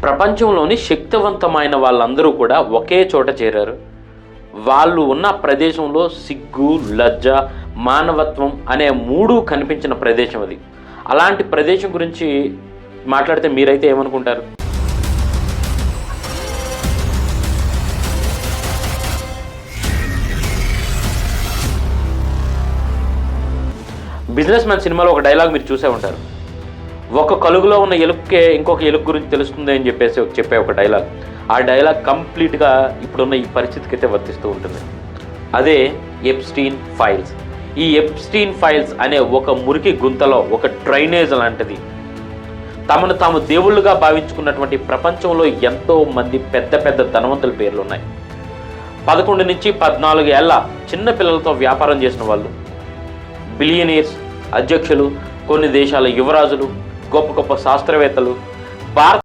ప్రపంచంలోని శక్తివంతమైన వాళ్ళందరూ కూడా ఒకే చోట చేరారు. వాళ్ళు ఉన్న ప్రదేశంలో సిగ్గు, లజ్జ, మానవత్వం అనే మూడు కనిపించిన ప్రదేశం అది. అలాంటి ప్రదేశం గురించి మాట్లాడితే మీరైతే ఏమనుకుంటారు? బిజినెస్ మ్యాన్ సినిమాలో ఒక డైలాగ్ మీరు చూసే ఉంటారు. ఒక కలుగులో ఉన్న ఎలుక్కే ఇంకొక ఎలుగు గురించి తెలుస్తుంది అని చెప్పే ఒక డైలాగ్. ఆ డైలాగ్ కంప్లీట్గా ఇప్పుడున్న ఈ పరిస్థితికి అయితే వర్తిస్తూ ఉంటుంది. అదే ఎప్స్టీన్ ఫైల్స్. ఈ ఎప్స్టీన్ ఫైల్స్ అనే ఒక మురికి గుంతలో ఒక డ్రైనేజ్ లాంటిది. తమను తాము దేవుళ్ళుగా భావించుకున్నటువంటి ప్రపంచంలో ఎంతో మంది పెద్ద పెద్ద ధనవంతుల పేర్లు ఉన్నాయి. 11 నుంచి 14 ఏళ్ళ చిన్న పిల్లలతో వ్యాపారం చేసిన వాళ్ళు, బిలియనీర్స్, అధ్యక్షులు, కొన్ని దేశాల యువరాజులు, గొప్ప గొప్ప శాస్త్రవేత్తలు, భారత